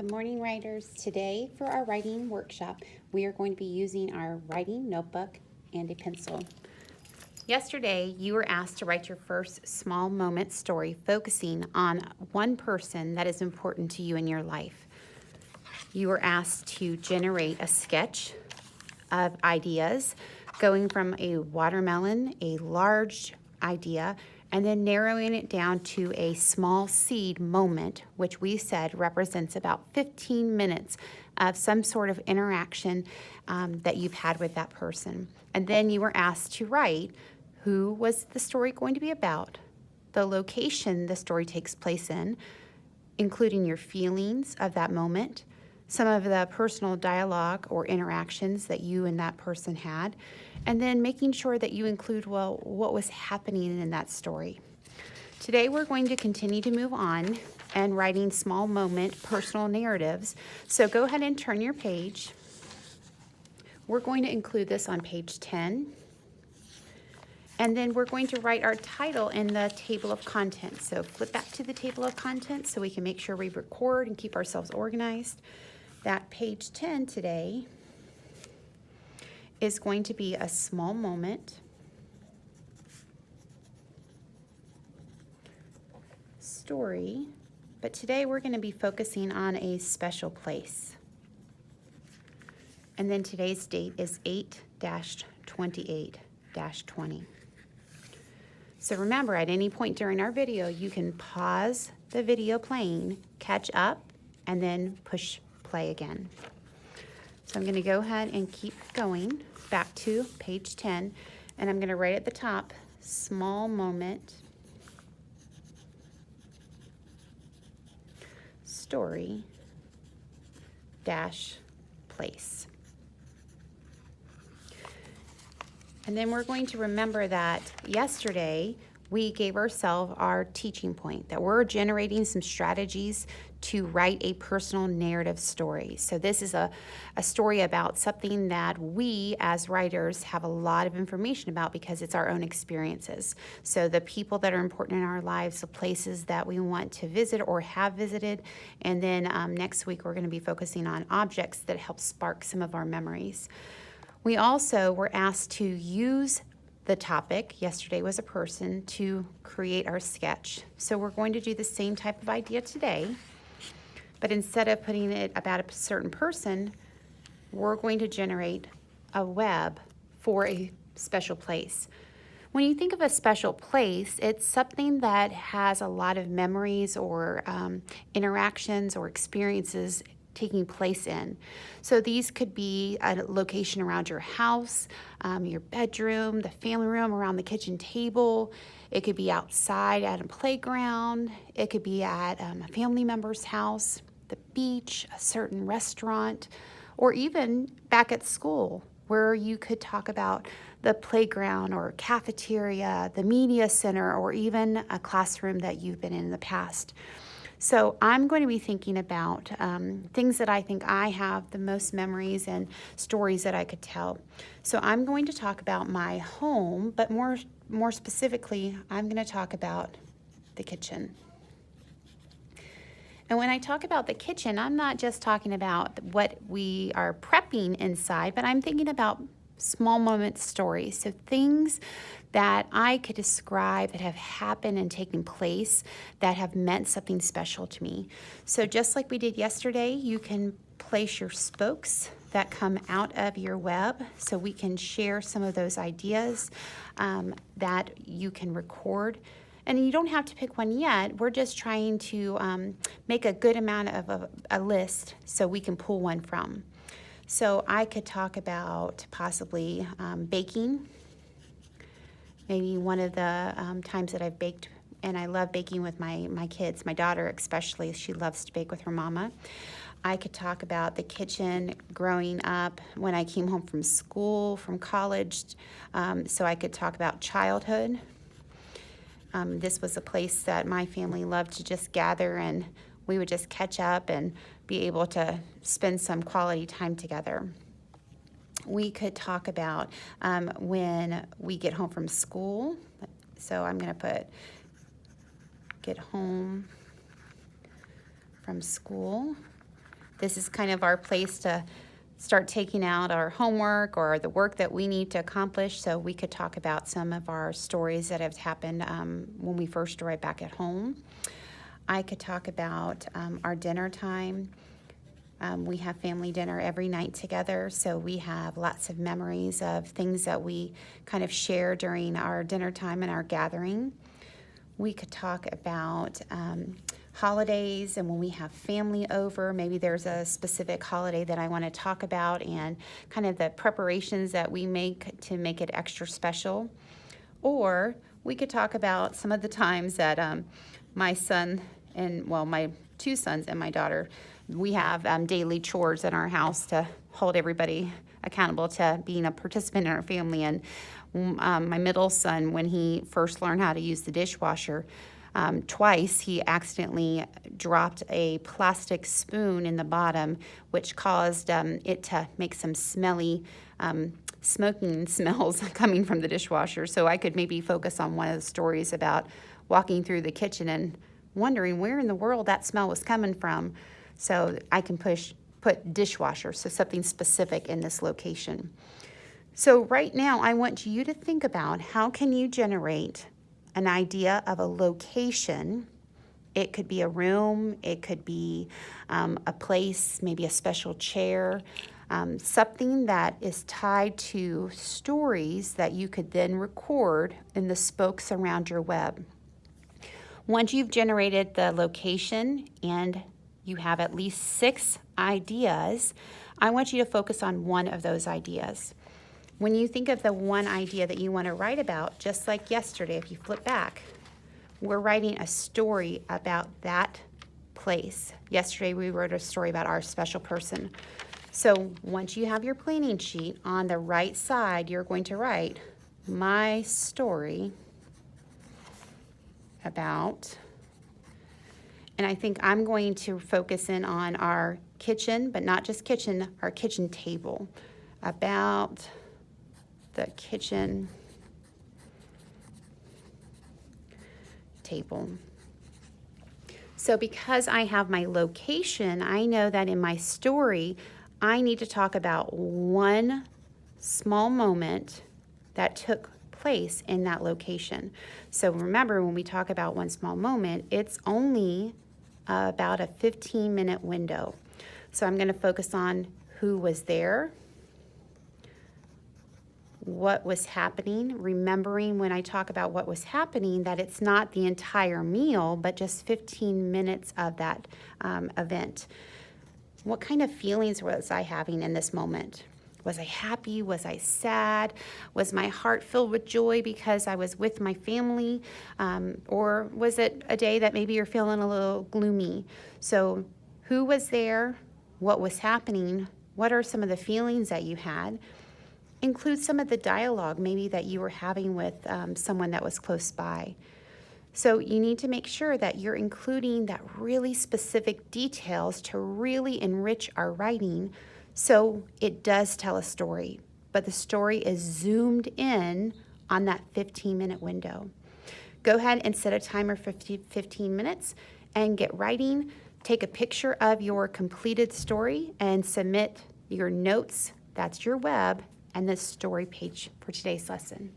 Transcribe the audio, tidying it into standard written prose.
Good morning, writers. Today for our writing workshop, we are going to be using our writing notebook and a pencil. Yesterday, you were asked to write your first small moment story focusing on one person that is important to you in your life. You were asked to generate a sketch of ideas going from a watermelon, a large idea, and then narrowing it down to a small seed moment, which we said represents about 15 minutes of some sort of interaction that you've had with that person. And then you were asked to write who was the story going to be about, the location the story takes place in, including your feelings of that moment, some of the personal dialogue or interactions that you and that person had, and then making sure that you include, well, what was happening in that story. Today we're going to continue to move on and writing small moment personal narratives. So go ahead and turn your page. We're going to include this on page 10. And then we're going to write our title in the table of contents. So flip back to the table of contents so we can make sure we record and keep ourselves organized. That page 10 today is going to be a small moment, story, but today we're going to be focusing on a special place. And then today's date is 8-28-20. So remember, at any point during our video, you can pause the video playing, catch up, and then push play again. So I'm going to go ahead and keep going back to page 10, and I'm going to write at the top, small moment, story, dash, place. And then we're going to remember that yesterday we gave ourselves our teaching point, that we're generating some strategies to write a personal narrative story. So this is a story about something that we as writers have a lot of information about because it's our own experiences. So the people that are important in our lives, the places that we want to visit or have visited, and then next week we're going to be focusing on objects that help spark some of our memories. We also were asked to use the topic, yesterday was a person, to create our sketch. So we're going to do the same type of idea today, but instead of putting it about a certain person, we're going to generate a web for a special place. When you think of a special place, it's something that has a lot of memories or interactions or experiences taking place in. So these could be a location around your house, your bedroom, the family room, around the kitchen table. It could be outside at a playground. It could be at a family member's house, the beach, a certain restaurant, or even back at school where you could talk about the playground or cafeteria, the media center, or even a classroom that you've been in the past. So I'm going to be thinking about things that I think I have the most memories and stories that I could tell. So I'm going to talk about my home, but more specifically, I'm going to talk about the kitchen. And when I talk about the kitchen, I'm not just talking about what we are prepping inside, but I'm thinking about small moment stories. So things that I could describe that have happened and taken place that have meant something special to me. So just like we did yesterday, you can place your spokes that come out of your web so we can share some of those ideas that you can record. And you don't have to pick one yet. We're just trying to make a good amount of a list so we can pull one from. So I could talk about possibly baking. Maybe one of the times that I've baked, and I love baking with my kids, my daughter especially, she loves to bake with her mama. I could talk about the kitchen growing up when I came home from school, from college. So I could talk about childhood. This was a place that my family loved to just gather, and we would just catch up and be able to spend some quality time together. We could talk about when we get home from school. So I'm going to put get home from school. This is kind of our place to start taking out our homework or the work that we need to accomplish, so we could talk about some of our stories that have happened when we first arrived back at home. I could talk about our dinner time. We have family dinner every night together, so we have lots of memories of things that we kind of share during our dinner time and our gathering. We could talk about holidays and when we have family over. Maybe there's a specific holiday that I want to talk about and kind of the preparations that we make to make it extra special. Or we could talk about some of the times that my son and, well, my two sons and my daughter, we have daily chores in our house to hold everybody accountable to being a participant in our family. And my middle son, when he first learned how to use the dishwasher, twice he accidentally dropped a plastic spoon in the bottom, which caused it to make some smelly smoking smells coming from the dishwasher. So I could maybe focus on one of the stories about walking through the kitchen and wondering where in the world that smell was coming from. So I can put dishwasher, so something specific in this location. So right now I want you to think about how can you generate an idea of a location. It could be a room, it could be a place, maybe a special chair, something that is tied to stories that you could then record in the spokes around your web. Once you've generated the location and you have at least 6 ideas, I want you to focus on one of those ideas. When you think of the one idea that you want to write about, just like yesterday, if you flip back, we're writing a story about that place. Yesterday, we wrote a story about our special person. So once you have your planning sheet, on the right side, you're going to write my story about, and I think I'm going to focus in on our kitchen, but not just kitchen, our kitchen table, about the kitchen table. So because I have my location, I know that in my story, I need to talk about one small moment that took place in that location. So remember, when we talk about one small moment, it's only about a 15-minute window. So I'm going to focus on who was there, what was happening, remembering when I talk about what was happening that it's not the entire meal, but just 15 minutes of that event. What kind of feelings was I having in this moment? Was I happy? Was I sad? Was my heart filled with joy because I was with my family? Or was it a day that maybe you're feeling a little gloomy? So who was there? What was happening? What are some of the feelings that you had? Include some of the dialogue maybe that you were having with someone that was close by. So you need to make sure that you're including that really specific details to really enrich our writing so it does tell a story, but the story is zoomed in on that 15-minute window. Go ahead and set a timer for 15 minutes and get writing. Take a picture of your completed story and submit your notes, that's your web, and the story page for today's lesson.